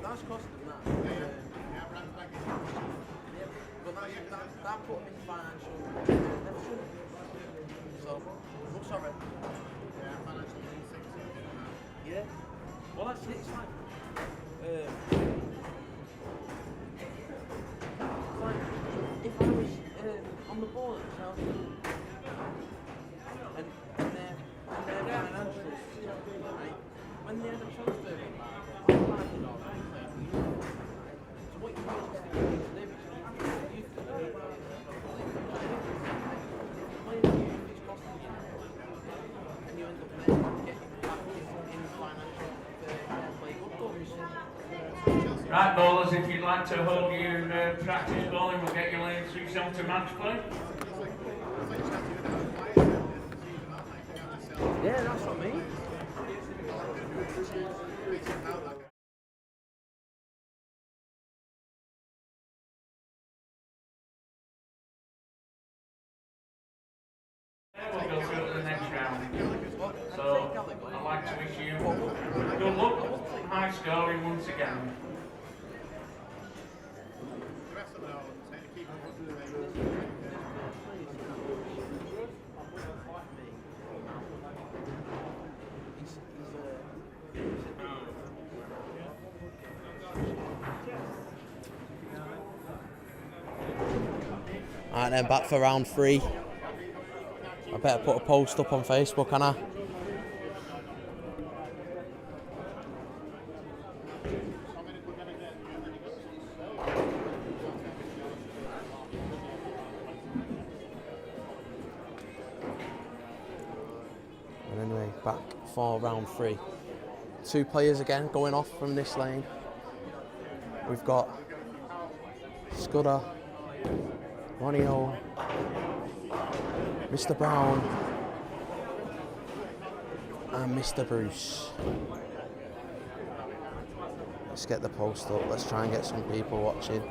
That's costing them that. But that put them in financial deficit. So, oh, sorry. Yeah. Well, that's it. It's like, if I was on the board at Chelsea and their financials, right, when they had a transfer, so what you realistically need to do is you can play it's costing you, and you end up then getting back in financial play good terms. Right, bowlers, if you'd like to hold your practice bowling, we'll get you laying through some to match play. Yeah, that's what I mean. We'll go through to the next round. So, I'd like to wish you good luck, high scoring once again. Alright then, back for round 3. I better put a post up on Facebook, can I? And anyway, back for round 3. 2 players again going off from this lane. We've got Scudder, Ronnie O, Mr. Brown and Mr. Bruce. Let's get the post up, let's try and get some people watching.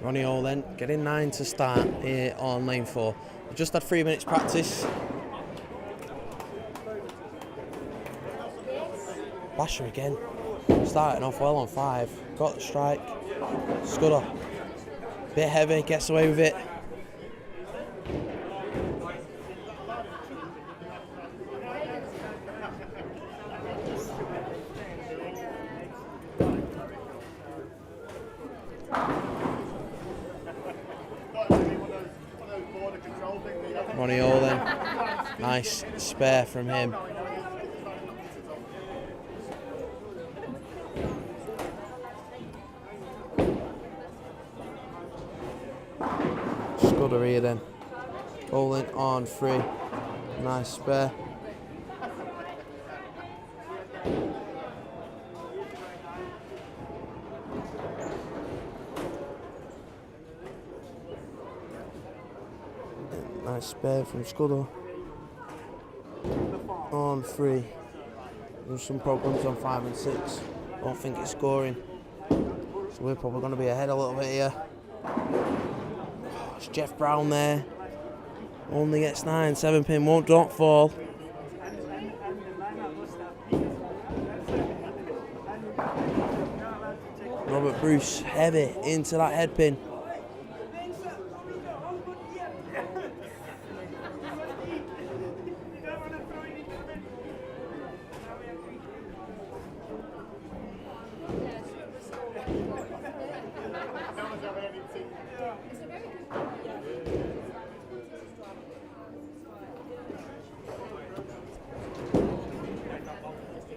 Ronnie O then, getting 9 to start here on lane 4. We've just had 3 minutes practice. Basher again, starting off well on 5, got the strike. Scudder, bit heavy, gets away with it. Ronnie O then, nice spare from him. Scudder here then, bowling on 3, nice spare. Nice spare from Scudder on 3. There's some problems on 5 and 6. Don't think it's scoring, so we're probably going to be ahead a little bit here. It's Jeff Brown there, only gets 9, 7 pin, don't fall. Robert Bruce heavy into that head pin.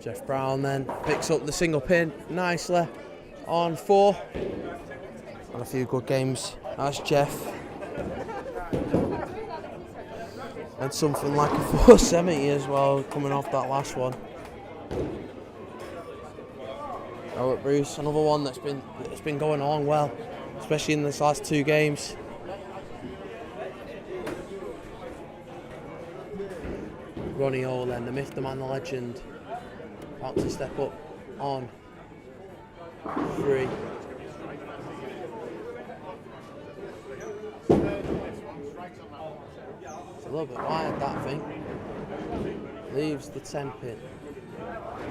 Jeff Brown then picks up the single pin nicely on 4. And a few good games. That's Jeff. And something like a 470 as well coming off that last one. Robert Bruce, another one that's been going on well, especially in this last 2 games. Ronnie O then, the myth, the man, the legend, about to step up on 3. It's a little bit wide, that thing. Leaves the 10 pin.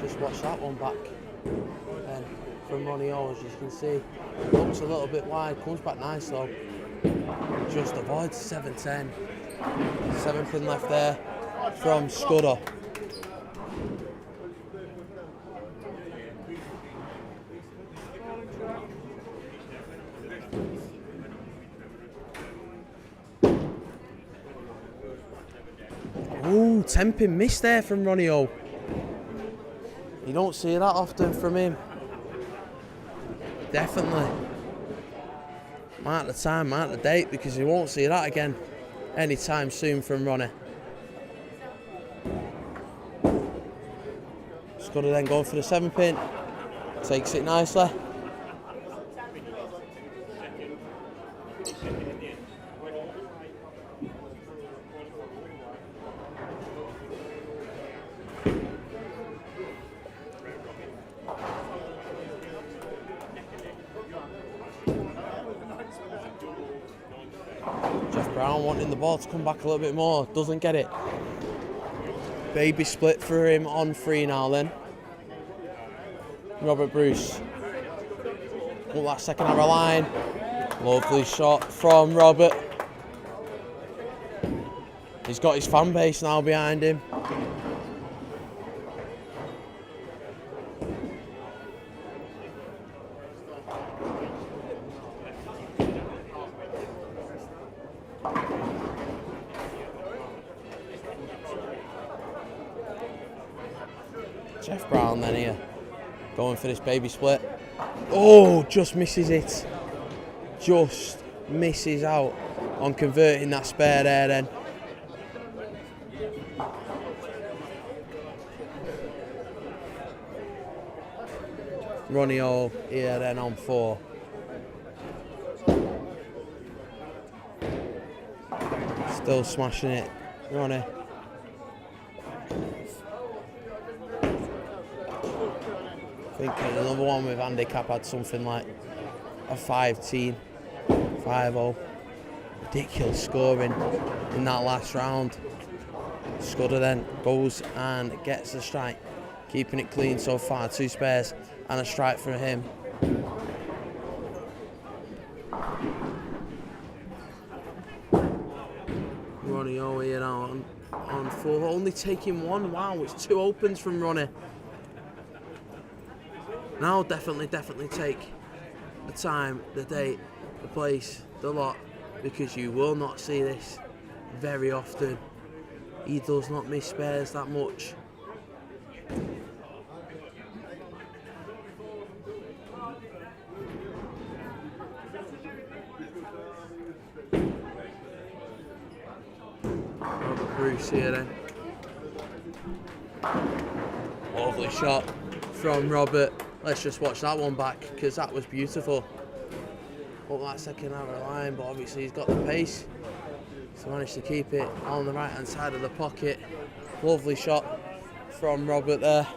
Just watch that one back. And from Ronnie O, as you can see, looks a little bit wide, comes back nice though. Just avoids 7-10. 7 pin left there from Scudder. Ooh, 10 pin miss there from Ronnie O. You don't see that often from him. Definitely. Mark the time, mark the date, because you won't see that again anytime soon from Ronnie. Scudder then going for the 7 pin. Takes it nicely. Jeff Brown wanting the ball to come back a little bit more, doesn't get it. Baby split for him on 3 now then. Robert Bruce. Look, that second arrow line. Lovely shot from Robert. He's got his fan base now behind him. Jeff Brown then here, going for this baby split. Oh, just misses it. Just misses out on converting that spare there then. Ronnie O here then on 4. Still smashing it, Ronnie. I think another one with handicap had something like a 5-10, 5-0. Ridiculous scoring in that last round. Scudder then goes and gets a strike, keeping it clean so far. 2 spares and a strike from him. Ronnie O here now on 4, only taking 1. Wow, it's 2 opens from Ronnie. Now definitely take the time, the date, the place, the lot, because you will not see this very often. He does not miss spares that much. Robert Bruce here then. Lovely shot from Robert. Let's just watch that one back, because that was beautiful. Up that second arrow line, but obviously he's got the pace. So managed to keep it on the right hand side of the pocket. Lovely shot from Robert there.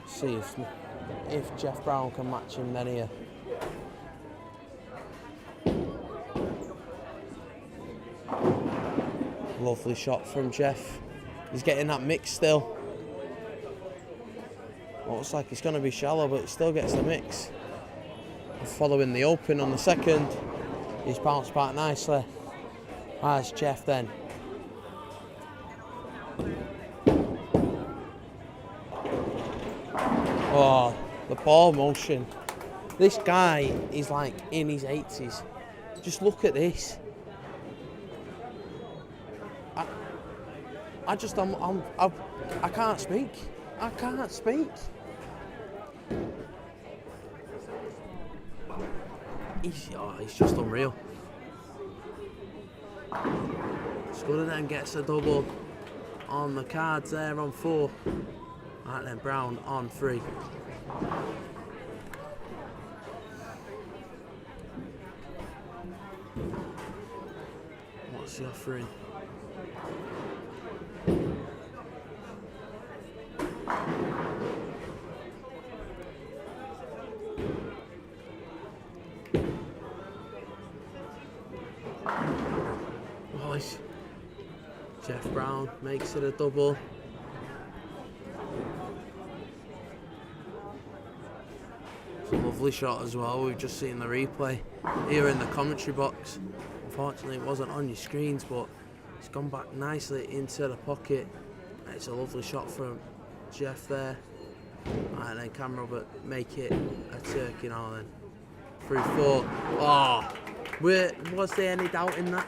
See if Jeff Brown can match him then here. Lovely shot from Jeff. He's getting that mix still. Looks like it's going to be shallow, but it still gets the mix. Following the open on the second, he's bounced back nicely. As Jeff then. Oh, the ball motion. This guy is like in his 80s. Just look at this. I can't speak. I can't speak. He's just unreal. Scudder then gets a double. on the cards there on 4. Right then, Brown on 3. What's he offering? Nice. Jeff Brown makes it a double. It's a lovely shot as well. We've just seen the replay here in the commentary box. Unfortunately, it wasn't on your screens, but it's gone back nicely into the pocket. It's a lovely shot from Jeff there. And then can Robert make it a turkey now then? Through 4. Oh, was there any doubt in that?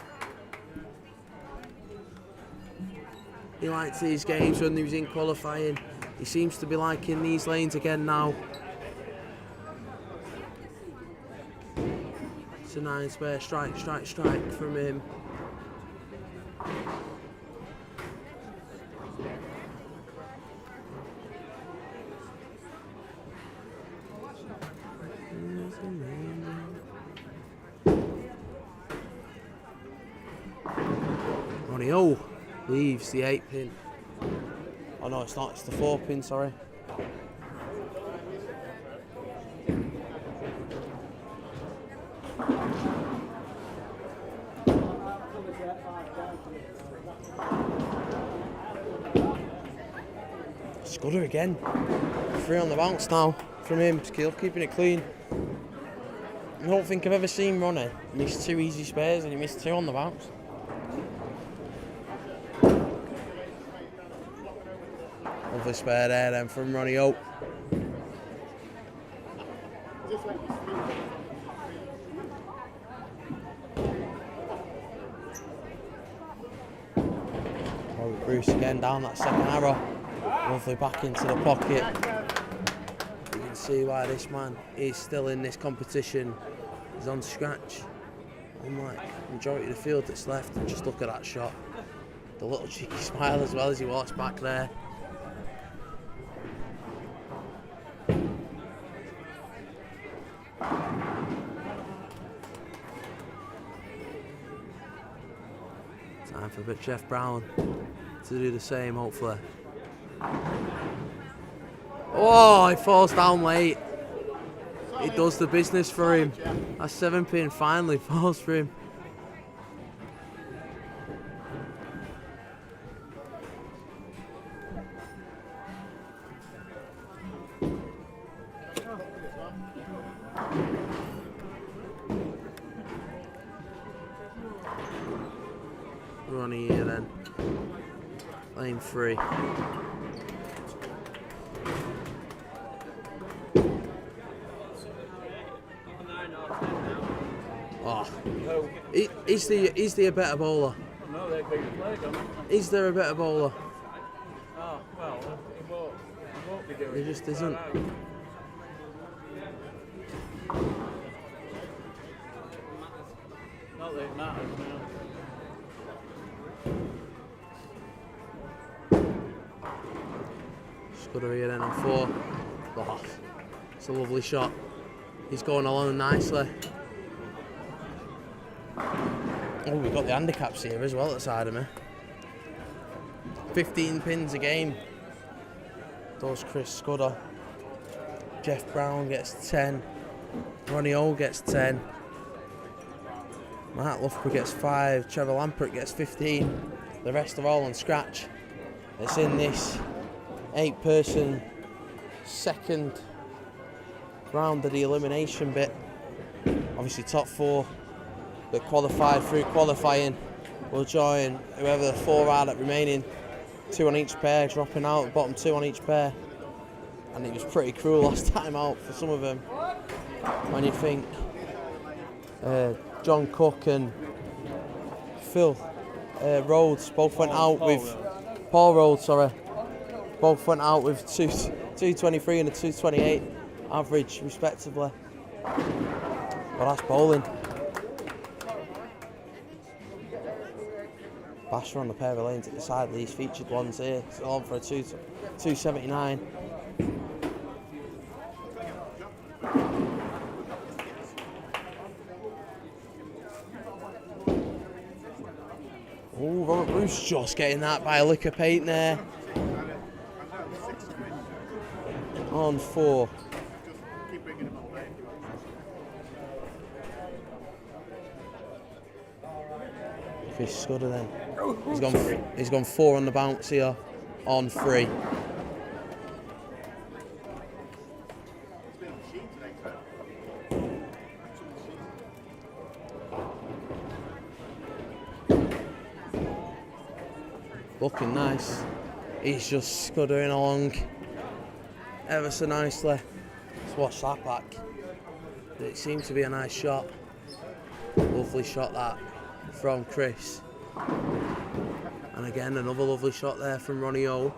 He liked these games when he was in qualifying. He seems to be liking these lanes again now. It's a 9 spare strike from him. Ronnie O leaves the 8 pin. Oh no, it's not, it's the 4 pin, sorry. Scudder again. 3 on the bounce now from him, still keeping it clean. I don't think I've ever seen Ronnie miss 2 easy spares and he missed 2 on the bounce. Lovely spare there then from Ronnie O. Bruce again down that second arrow. Lovely back into the pocket. You can see why this man is still in this competition. He's on scratch. Unlike the majority of the field that's left. And just look at that shot. The little cheeky smile as well as he walks back there. Time for Jeff Brown to do the same, hopefully. Oh, he falls down late. He does the business for him. That 7 pin finally falls for him. Ronnie here then. Lane 3. Oh, is there a better bowler? No, they're going to play, don't they? Is there a better bowler? Oh, well, he won't be doing it. There just isn't. Not that it matters now. Scudder here then on 4. Oh, it's a lovely shot. He's going along nicely. Oh, we've got the handicaps here as well at the side of me. 15 pins a game. Does Chris Scudder. Jeff Brown gets 10. Ronnie O gets 10. Matt Loughborough gets 5. Trevor Lampert gets 15. The rest are all on scratch. It's in this 8-person second round of the elimination bit. Obviously top 4 that qualified through qualifying will join whoever the 4 are that remaining. 2 on each pair, dropping out, bottom 2 on each pair. And it was pretty cruel last time out for some of them. When you think John Cook and Phil Rhodes both went out with Paul Rhodes, sorry. Both went out with 223 and a 228 average, respectively. Well, that's bowling. Basher on the pair of lanes at the side of these featured ones here. Still on for a 279. Oh, Robert Bruce just getting that by a lick of paint there. On 4. Chris Scudder then. He's gone 4 on the bounce here. On 3. Looking nice. He's just scuddering along ever so nicely. Let's watch that back. It seemed to be a nice shot. Lovely shot that from Chris. And again, another lovely shot there from Ronnie O.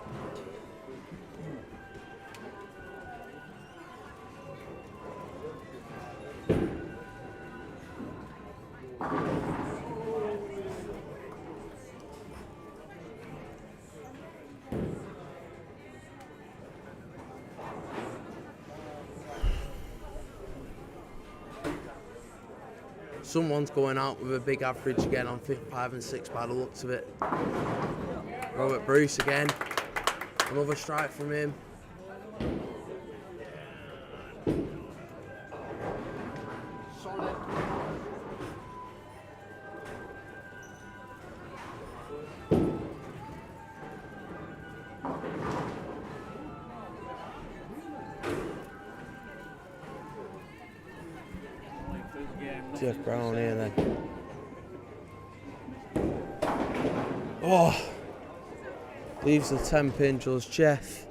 Someone's going out with a big average again on 5 and 6 by the looks of it. Robert Bruce again. Another strike from him. Jeff Brown here then. Oh, leaves the 10 pin, draws Jeff.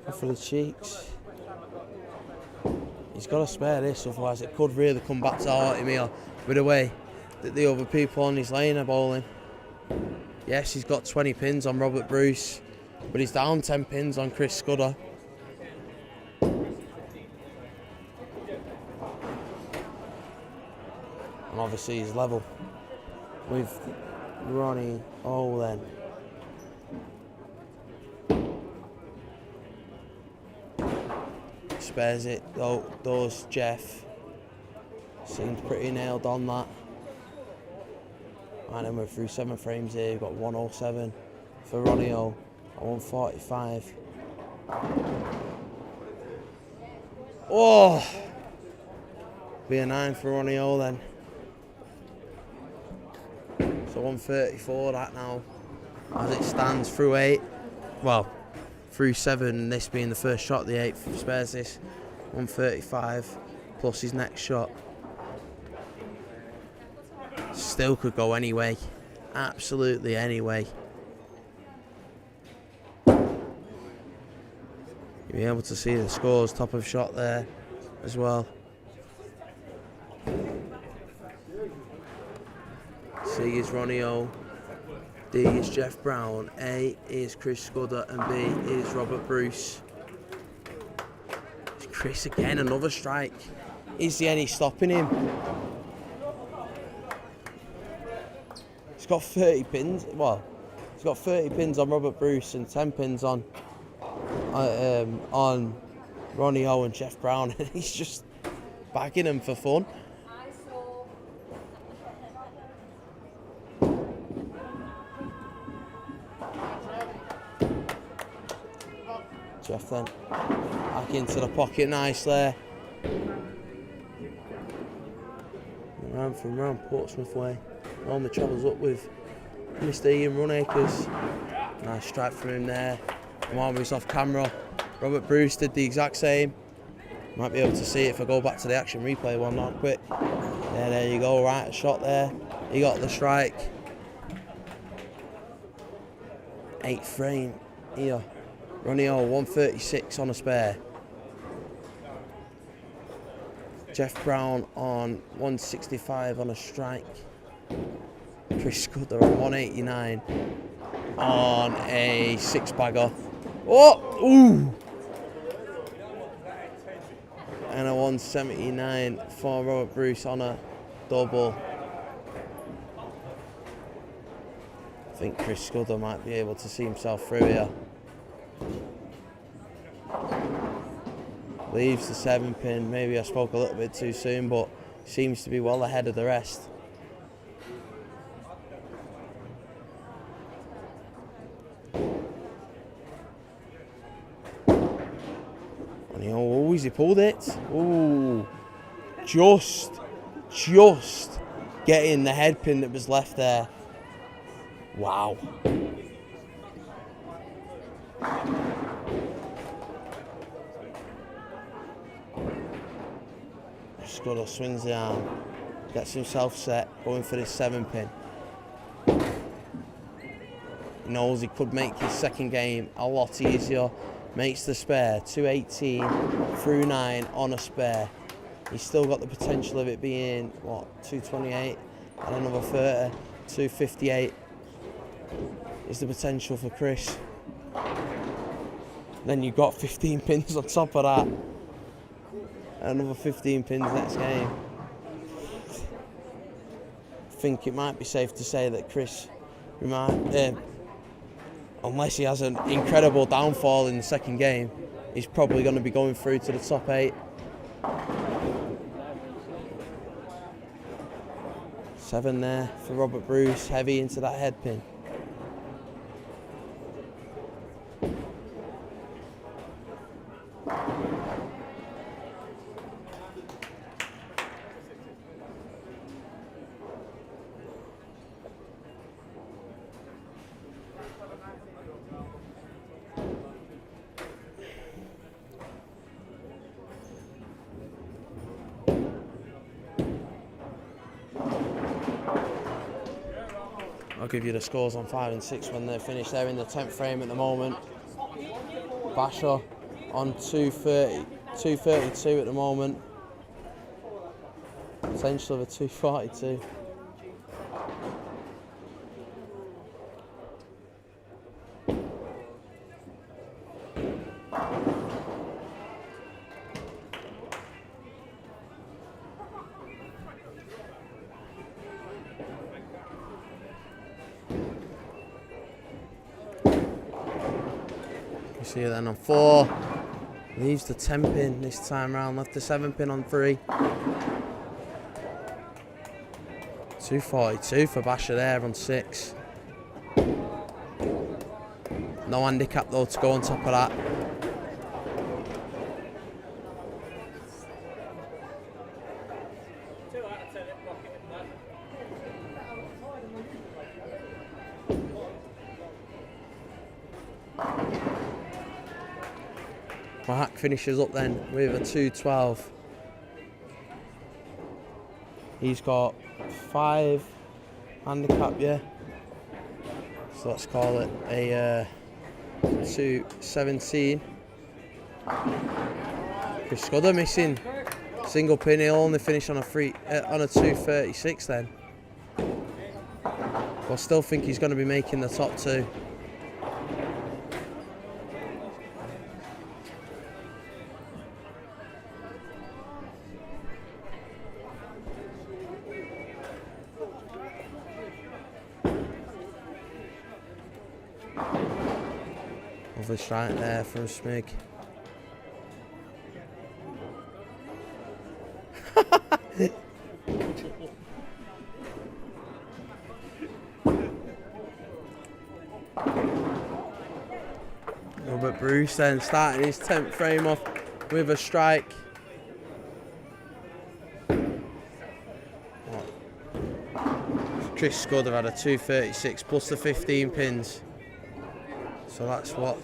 Off for the cheeks. He's got to spare this, otherwise it could really come back to haunt him here with the way that the other people on his lane are bowling. Yes, he's got 20 pins on Robert Bruce, but he's down 10 pins on Chris Scudder. And obviously he's level with Ronnie O then. Spares it though, does Jeff. Seems pretty nailed on that. And then we're through 7 frames here. We've got 107 for Ronnie O at 145. Oh! Be a 9 for Ronnie O then. So 134 that now, as it stands through 8. Well, through 7, and this being the first shot, the 8th spares this. 135 plus his next shot. Still could go anyway, absolutely anyway. You'll be able to see the scores, top of shot there as well. C is Ronnie O, D is Jeff Brown, A is Chris Scudder, and B is Robert Bruce. It's Chris again, another strike. Is there any stopping him? He's got 30 pins. Well, he's got 30 pins on Robert Bruce and 10 pins on Ronnie O and Jeff Brown, and he's just bagging them for fun. Jeff then back into the pocket, nice there. Around from round Portsmouth way. Normally travels up with Mr. Ian Runacres. Nice strike from him there. Marmor's off camera. Robert Bruce did the exact same. Might be able to see it if I go back to the action replay one not quick. Yeah, there you go, right, a shot there. He got the strike. 8th frame here. Ronnie O, 136 on a spare. Jeff Brown on 165 on a strike. Chris Scudder on 189 on a 6-bagger. Oh! Ooh! And a 179 for Robert Bruce on a double. I think Chris Scudder might be able to see himself through here. Leaves the 7-pin. Maybe I spoke a little bit too soon, but seems to be well ahead of the rest. And he always pulled it. Ooh, just getting the head pin that was left there. Wow. Scudder swings the arm, gets himself set, going for this 7-pin. He knows he could make his second game a lot easier. Makes the spare, 218 through 9 on a spare. He's still got the potential of it being, what, 228 and another 30, 258 is the potential for Chris. Then you've got 15 pins on top of that. Another 15 pins next game. I think it might be safe to say that Chris, unless he has an incredible downfall in the second game, he's probably going to be going through to the top 8. 7 there for Robert Bruce, heavy into that head pin. I'll give you the scores on 5 and 6 when they're finished. They're in the 10th frame at the moment. Basher on 232 at the moment. Potential of a 242. See you then on 4. Leaves the 10 pin this time round. Left the 7 pin on 3. 242 for Basher there on 6. No handicap though to go on top of that. Mark finishes up then with a 212. He's got 5 handicap, yeah. So let's call it a 217. Chris Scudder missing single pin. He'll only finish on a 236 then. But I still think he's going to be making the top 2. Lovely strike there from Smig. Robert Bruce then starting his 10th frame off with a strike. Chris Scudder had a 236 plus the 15 pins. So that's what?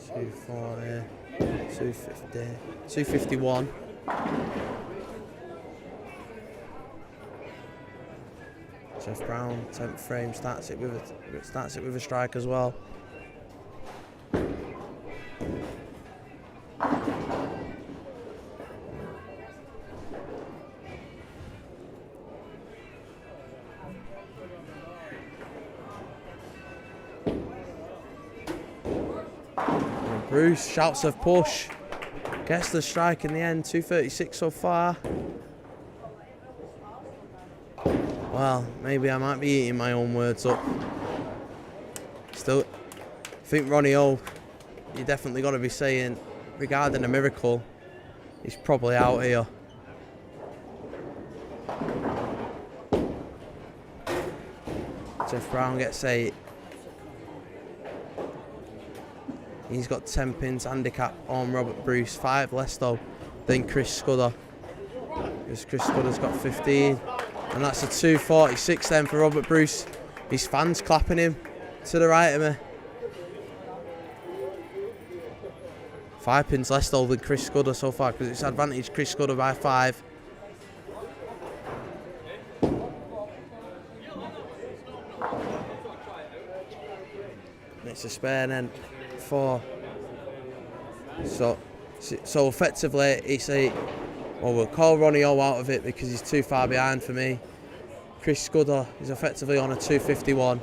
240, 250, 251. Jeff Brown, 10th frame, starts it with a strike as well. Bruce shouts of push, gets the strike in the end, 236 so far. Well, maybe I might be eating my own words up. Still, I think Ronnie O, you definitely got to be saying, regarding a miracle, he's probably out here. Jeff Brown gets 8. He's got 10 pins handicap on Robert Bruce, 5 less though than Chris Scudder. Because Chris Scudder's got 15. And that's a 246 then for Robert Bruce. His fans clapping him to the right of me. 5 pins less though than Chris Scudder so far, because it's advantage Chris Scudder by 5. And it's a spare then 4. So effectively it's a, well, we'll call Ronnie O out of it because he's too far behind for me. Chris Scudder is effectively on a 251.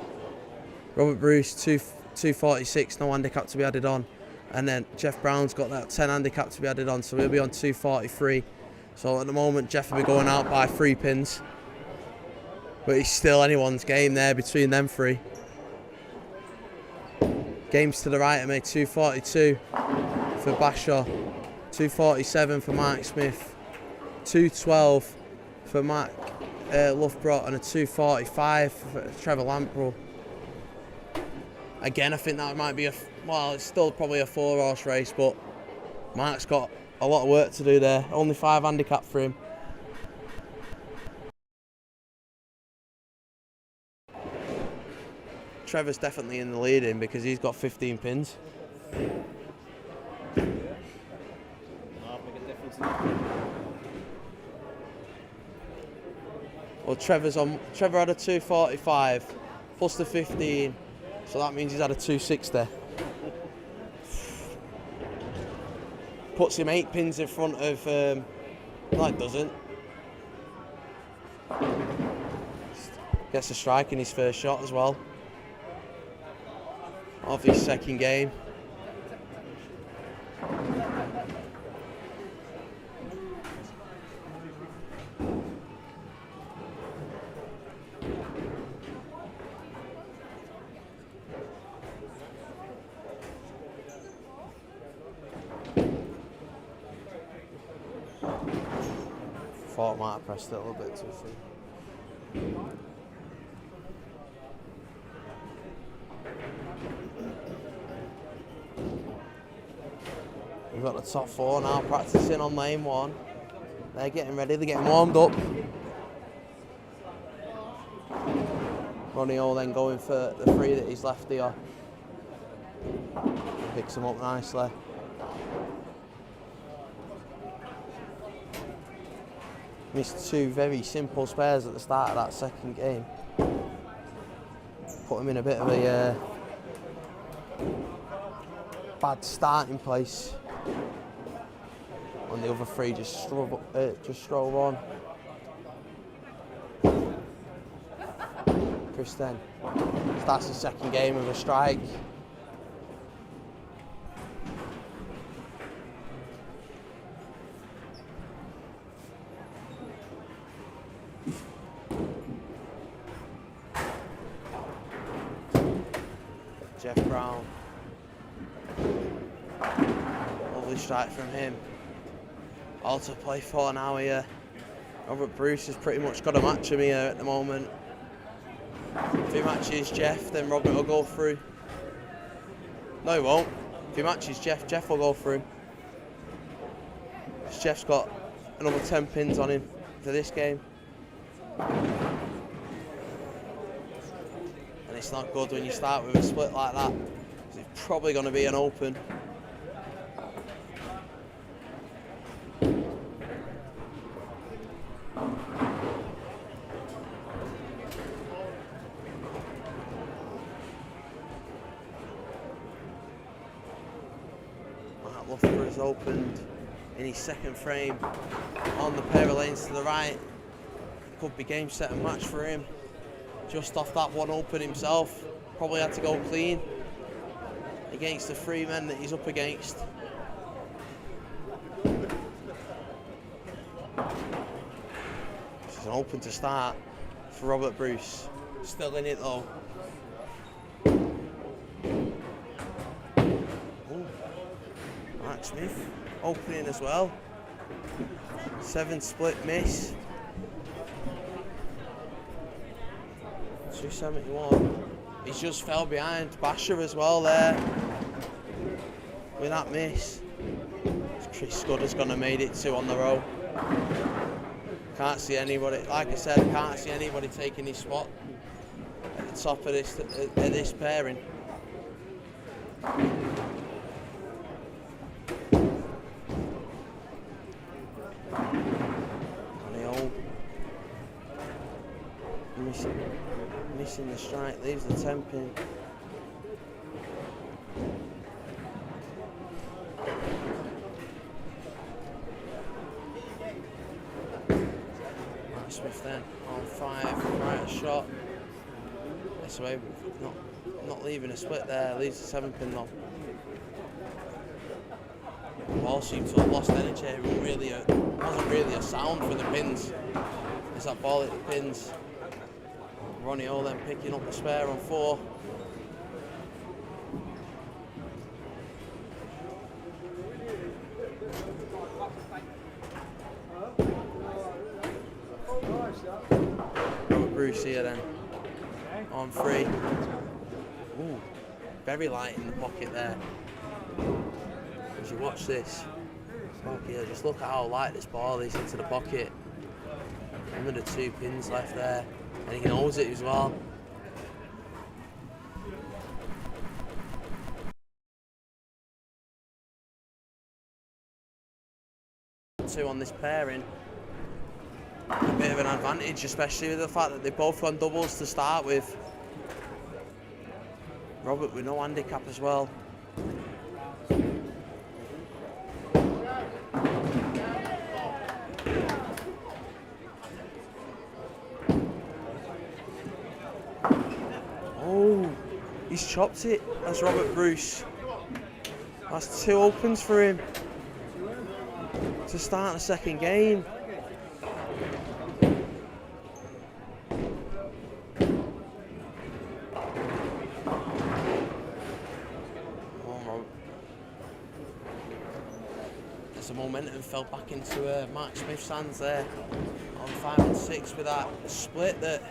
Robert Bruce 246, no handicap to be added on. And then Jeff Brown's got that 10 handicap to be added on, so he'll be on 243. So at the moment Jeff will be going out by 3 pins. But it's still anyone's game there between them 3. Games to the right of me, 242 for Bashaw, 247 for Mark Smith, 212 for Mark Loughborough, and a 245 for Trevor Lamprell. Again, I think that might be well, it's still probably a 4-horse race, but Mark's got a lot of work to do there. Only 5 handicap for him. Trevor's definitely in the leading because he's got 15 pins. Well, Trevor had a 245 plus the 15, so that means he's had a 260. Puts him 8 pins in front of, no it doesn't. Gets a strike in his first shot as well of his second game. Thought I might have pressed it a little bit too soon. We've got the top 4 now practicing on lane 1. They're getting ready, they're getting warmed up. Ronnie O then going for the 3 that he's left here. Picks him up nicely. Missed 2 very simple spares at the start of that second game. Put him in a bit of a bad starting place. And the other 3 just stroll on. Chris then starts the second game with a strike. Jeff Brown. Lovely strike from him. All to play for now here. Robert Bruce has pretty much got a match him here at the moment. If he matches Jeff, then Robert will go through. No, he won't. If he matches Jeff, Jeff will go through. Jeff's got another 10 pins on him for this game. And it's not good when you start with a split like that. It's probably going to be an open. Loughborough has opened in his second frame on the pair of lanes to the right. Could be game, set and match for him. Just off that one open himself. Probably had to go clean against the 3 men that he's up against. This is an open to start. for Robert Bruce. Still in it though. Ooh. Mark Smith opening as well. 7 split miss. 271. He's just fell behind Basher as well there with that miss. Chris Scudder's gonna made it 2 on the row. Can't see anybody, like I said, can't see anybody taking his spot at the top of this pairing. Missing the strike, leaves the 10 pin. Mark Smith then on 5, right shot. This way, not leaving a split there, leaves the 7 pin though. The ball seemed to have lost energy, it wasn't really a sound for the pins. It's that ball at the pins. Ronnie O then picking up the spare on 4. Robert Bruce here then on 3. Ooh, very light in the pocket there. As you watch this, just look at how light this ball is into the pocket. Under the 2 pins left there. And he can hold it as well. Two on this pairing. A bit of an advantage, especially with the fact that they've both gone doubles to start with. Robert with no handicap as well. He's chopped it. That's Robert Bruce. That's 2 opens for him to start the second game. As the momentum fell back into Mark Smith's hands there on 5 and 6 with that split that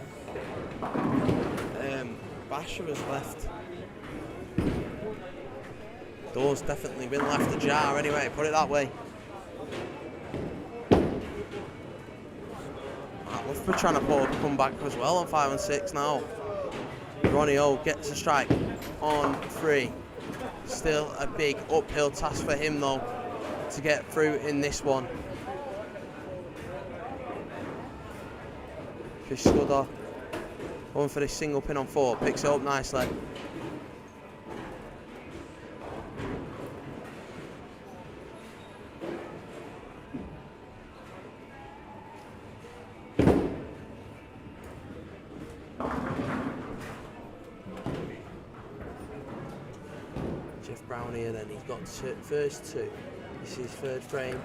Basher has left. Door's definitely been left ajar anyway, put it that way. Loughborough trying to pull a comeback as well on 5 and 6 now. Ronnie O gets a strike on 3. Still a big uphill task for him though to get through in this one. Chris Scudder going for this single pin on 4, picks it up nicely. Jeff Brown here then, he's got first 2. This is his 3rd frame.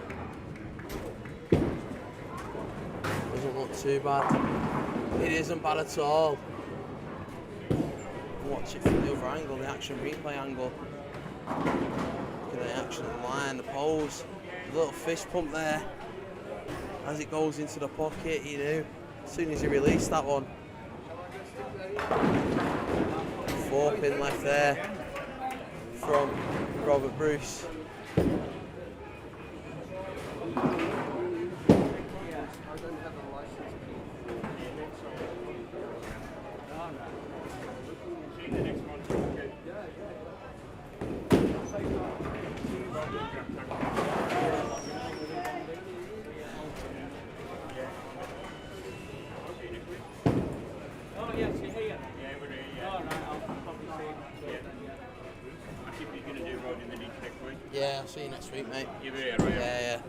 Doesn't look too bad. It isn't bad at all. Watch it from the other angle, the action replay angle. Look at the action at the line, the pose. A little fist pump there. As it goes into the pocket, you know, as soon as you release that one. 4 pin left there from Robert Bruce. Yeah, I'll see you next week, mate. You'll be here, right? Yeah,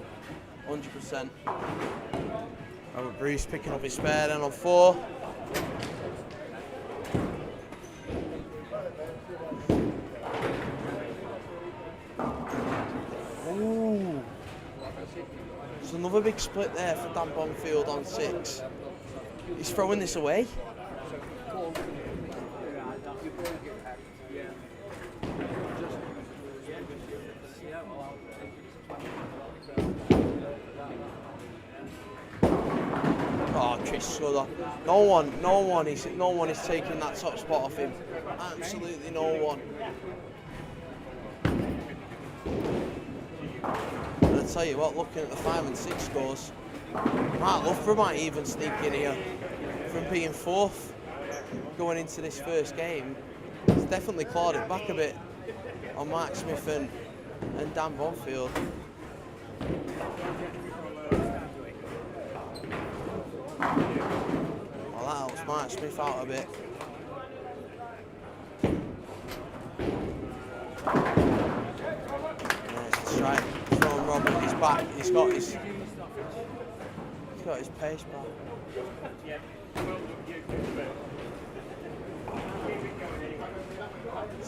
100%. Robert Bruce picking up his spare then on 4. Ooh. There's another big split there for Dan Bonfield on 6. He's throwing this away. Oh, Chris Scudder. No one is taking that top spot off him. Absolutely no one. And I tell you what, looking at the 5 and 6 scores, Mark Loughborough might even sneak in here from being 4th going into this first game. He's definitely clawed it back a bit on Mark Smith and Dan Bonfield. Well, that helps Mark Smith out a bit. Nice strike from Robert. He's back. He's got his pace back.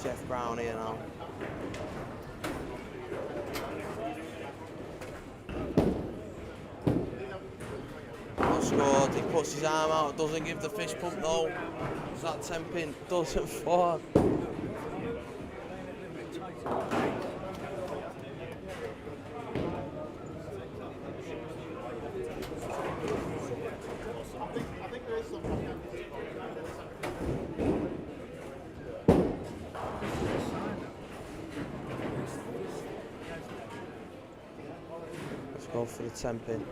Jeff Brown here now. Not scored. He puts his arm out. Doesn't give the fist pump though. That 10 pin doesn't fall. Let's go for the 10 pin.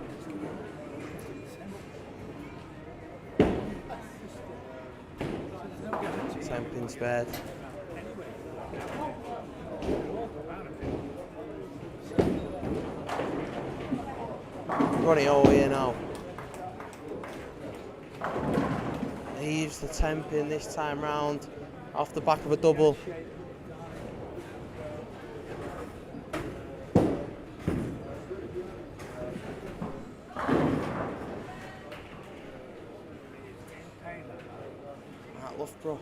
Pin spared. Ronnie O here now. He used the 10 pin this time round off the back of a double. Matt Loughborough.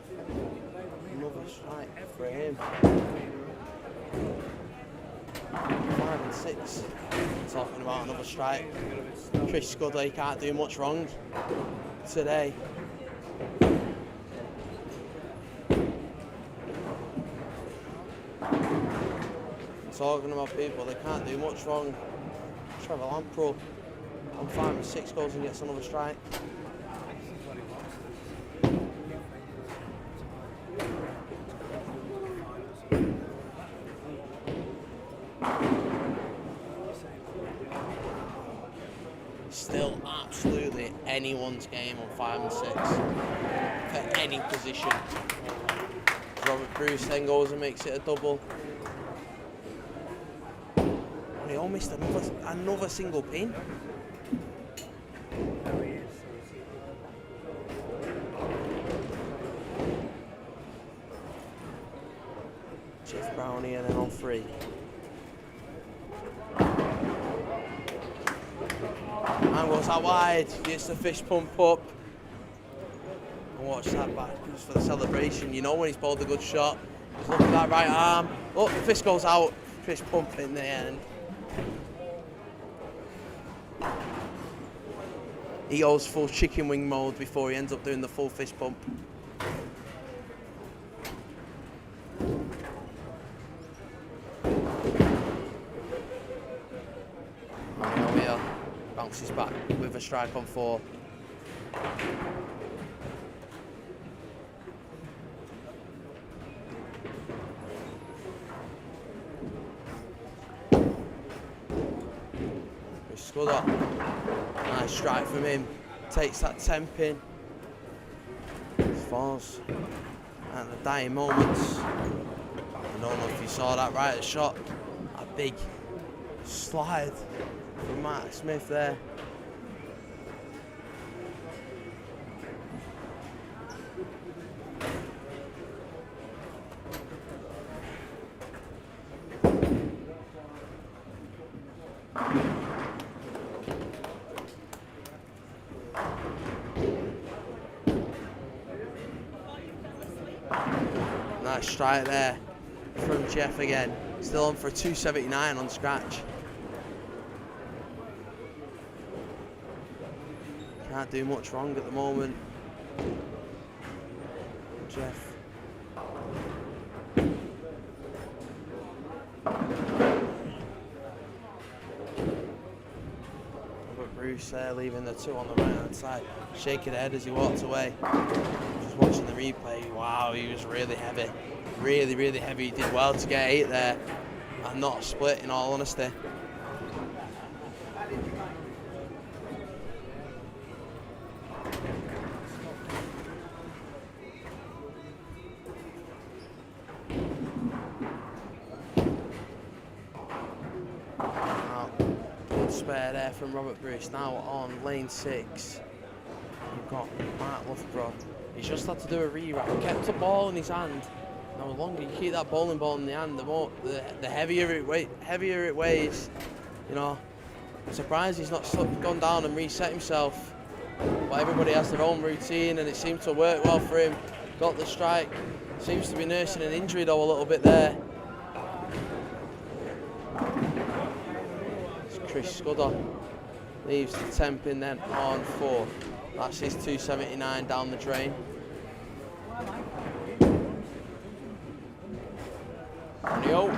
Another strike for him. 5 and 6. Talking about another strike. Chris Scudder, he can't do much wrong today. Talking about people, they can't do much wrong. Trevor Lampro on 5 and 6 goes and gets another strike. Still absolutely anyone's game on 5 and 6 for any position. Robert Bruce then goes and makes it a double. And he almost missed another single pin. Jeff Brown here then on 3. And goes out wide, gets the fist pump up. And watch that back just for the celebration. You know when he's bowled a good shot. Just look at that right arm. Oh, the fist goes out, fist pump in the end. He goes full chicken wing mode before he ends up doing the full fist pump. Bounces back with a strike on 4. Scudder, nice strike from him. Takes that 10 pin. Falls at the dying moments. I don't know if you saw that right shot. A big slide from Mark Smith there. Nice strike there from Jeff again. Still on for 279 on scratch. Can't do much wrong at the moment. Jeff. Robert Bruce there leaving the 2 on the right hand side, shaking head as he walked away. Just watching the replay, wow, he was really heavy. Really, really heavy. He did well to get 8 there and not split, in all honesty. Spare there from Robert Bruce. Now on lane 6, you've got Mark Loughborough. He's just had to do a re-wrap. He kept the ball in his hand. Now, the longer you keep that bowling ball in the hand, the heavier it weighs. You know, I'm surprised he's not gone down and reset himself. But everybody has their own routine, and it seemed to work well for him. Got the strike. Seems to be nursing an injury though a little bit there. Chris Scudder leaves the 10 pin then on 4. That's his 279 down the drain. Ronio.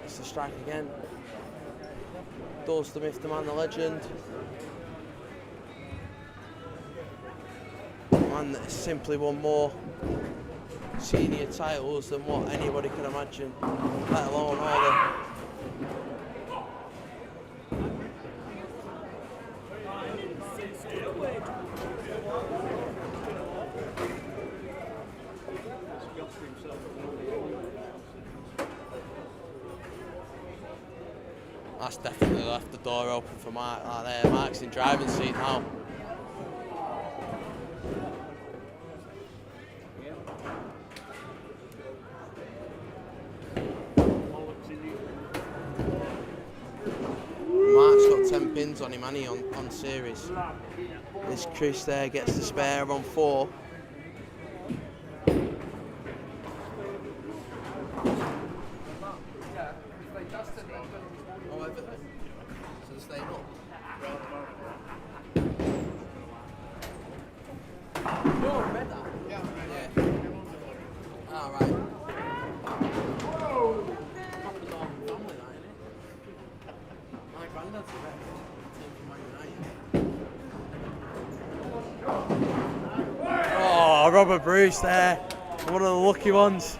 It's the strike again. Does the myth, the man, the legend. A man that has simply won more senior titles than what anybody can imagine, let alone all the That's definitely left the door open for Mark. Mark's in driving seat now. Mark's got 10 pins on him, and he on series. This Chris there gets the spare on 4. Oh, Robert Bruce there, one of the lucky ones.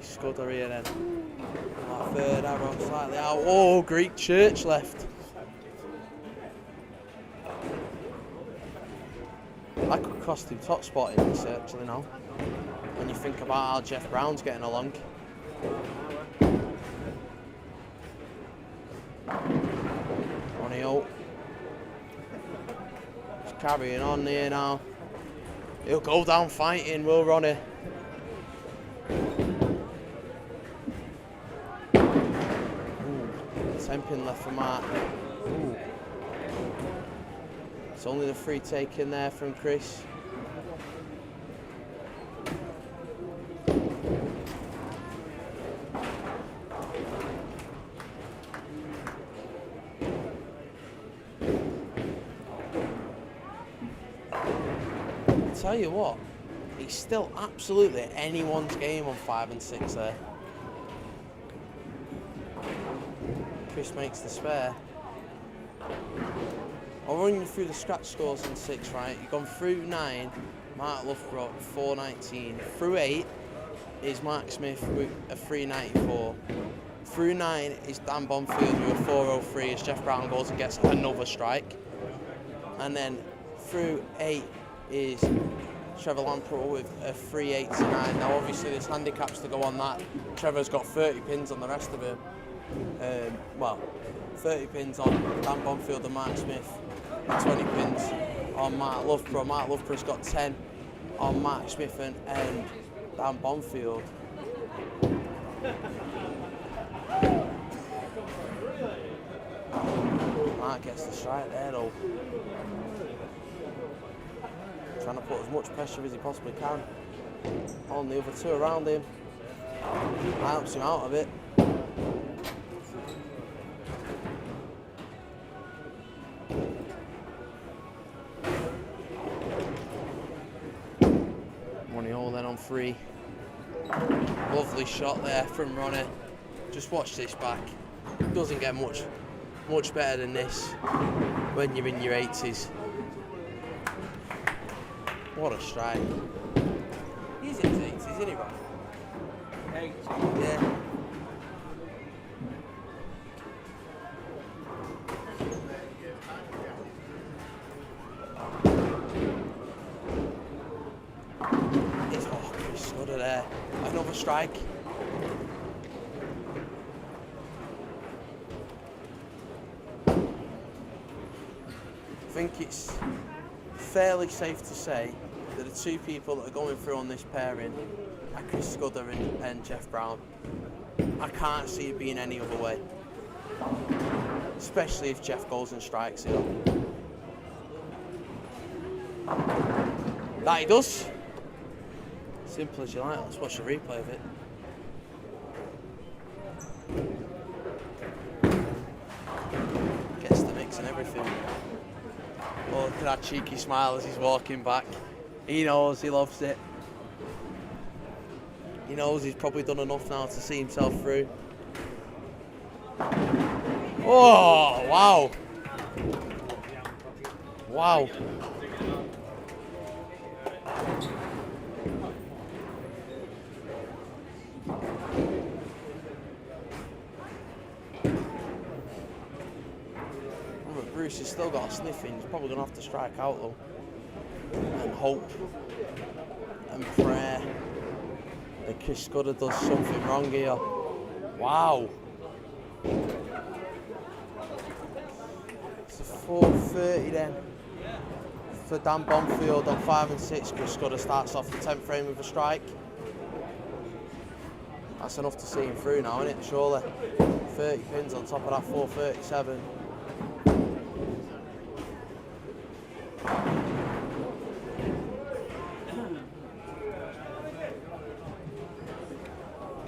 Scudder here then. Oh, third arrow slightly out. Oh, Greek Church left. That could cost him top spot in this actually now. When you think about how Jeff Brown's getting along. Ronnie He's carrying on here now. He'll go down fighting, will Ronnie? 10 pin left for Mark. Ooh. It's only the free take in there from Chris. I tell you what, it's still absolutely anyone's game on 5 and 6 there. Chris makes the spare. I'll run you through the scratch scores in 6, right? You've gone through 9, Mark Loughborough 419. Through 8 is Mark Smith with a 394. Through 9 is Dan Bonfield with a 403 as Jeff Brown goes and gets another strike. And then through 8 is Trevor Lamprell with a 389. Now obviously there's handicaps to go on that. Trevor's got 30 pins on the rest of it. 30 pins on Dan Bonfield and Mark Smith, and 20 pins on Mark Loughborough. Mark Loughborough's got 10 on Mark Smith and Dan Bonfield. Mark gets the strike there though. Trying to put as much pressure as he possibly can on the other two around him. Helps him out of it. Ronnie all then on 3. Lovely shot there from Ronnie. Just watch this back. Doesn't get much better than this when you're in your 80s. What a strike. He's in his 80s, isn't he, Ron? 80. Yeah. Chris Scudder there. Another strike. I think it's fairly safe to say that the two people that are going through on this pairing are Chris Scudder and Jeff Brown. I can't see it being any other way. Especially if Jeff goes and strikes it. That he does. Simple as you like. Let's watch the replay of it. Gets the mix and everything. Oh, look at that cheeky smile as he's walking back. He knows he loves it. He knows he's probably done enough now to see himself through. Oh, wow. Wow. Bruce has still got a sniffing. He's probably going to have to strike out though. And hope and pray that Chris Scudder does something wrong here. Wow. It's a 4:30 then for Dan Bonfield on 5 and 6. Chris Scudder starts off the 10th frame with a strike. That's enough to see him through now, isn't it? Surely. 30 pins on top of that 4:37.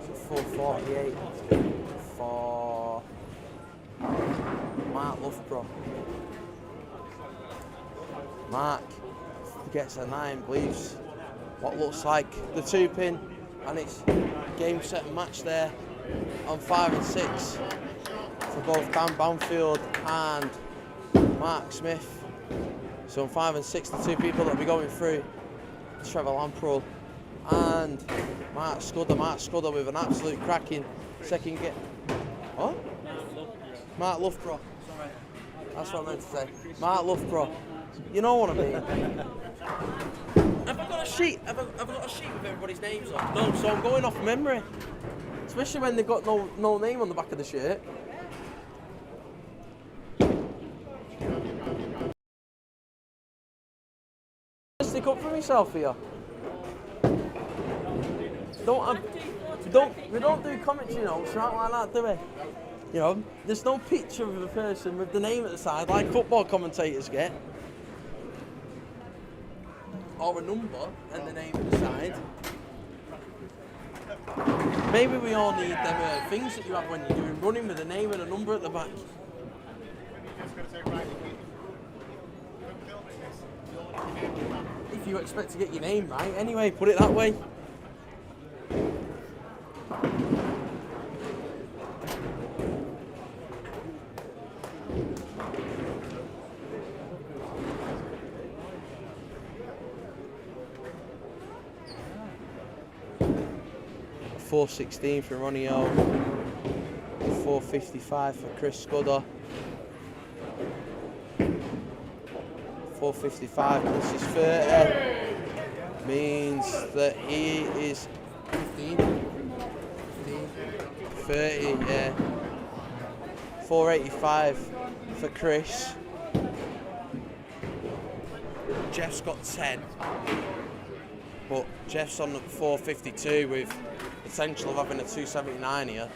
So 4:48 for Mark Loughborough. Mark gets a 9, believes what looks like the 2-pin, and it's game, set and match there on 5 and 6 for both Dan Banfield and Mark Smith. So on 5 and 6, the two people that will be going through, Trevor Lamprell and Mark Scudder. Mark Scudder with an absolute cracking second get. What? Mark Loughborough. Sorry. That's what I meant to say. Mark Loughborough. You know what I mean? Have I got a sheet? Have I got a sheet with everybody's names on? No, so I'm going off memory. Especially when they've got no name on the back of the shirt. Stick up for myself here. We don't do commentary notes, right, like that, do we? You know, there's no picture of a person with the name at the side like football commentators get. Or a number and the name at the side. Maybe we all need them things that you have when you're doing running with a name and a number at the back. If you expect to get your name right, anyway, put it that way. $4.16 for Ronnie O. $4.55 for Chris Scudder. $4.55 plus his 30 means that he is 30, yeah. $4.85 for Chris. Jeff's got 10, but Jeff's on at $4.52 with potential of having a $2.79 here.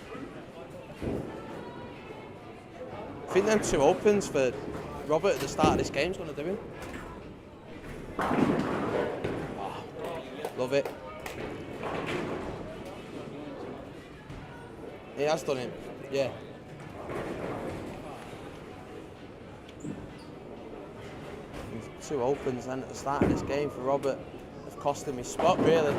think them 2 opens for Robert at the start of this game's going to do him. Oh, love it. He has done him, yeah. And 2 opens then at the start of this game for Robert have cost him his spot, really.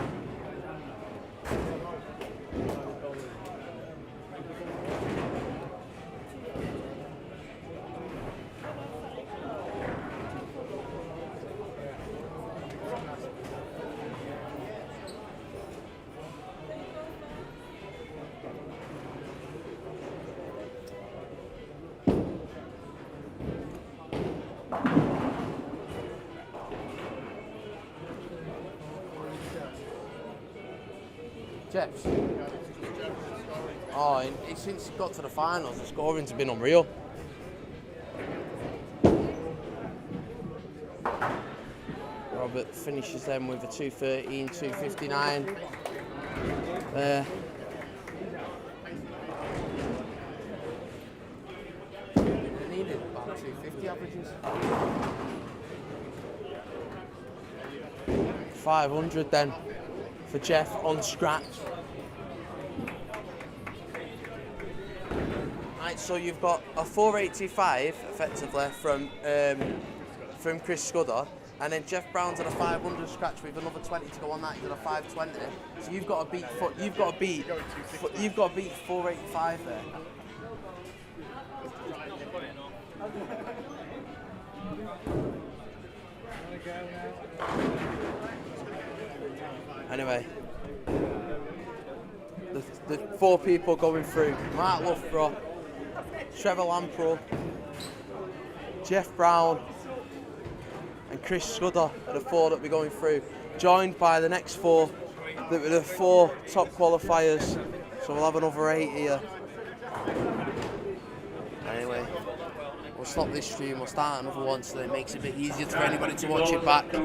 Jeffs. Oh, since he got to the finals, the scoring's been unreal. Robert finishes them with a 2:13, 2:59. They needed about 250 averages. 500 then for Jeff on scratch. Right, so you've got a 485 effectively from Chris Scudder, and then Jeff Brown's at a 500 scratch with another 20 to go on that. He's at a 520. So you've got to beat 485 there. Anyway, the 4 people going through: Mark Loughborough, Trevor Lampro, Jeff Brown, and Chris Scudder are the 4 that we're going through, joined by the next 4, the 4 top qualifiers. So we'll have another 8 here. Anyway, we'll stop this stream, we'll start another one so that it makes it a bit easier for anybody to watch it back.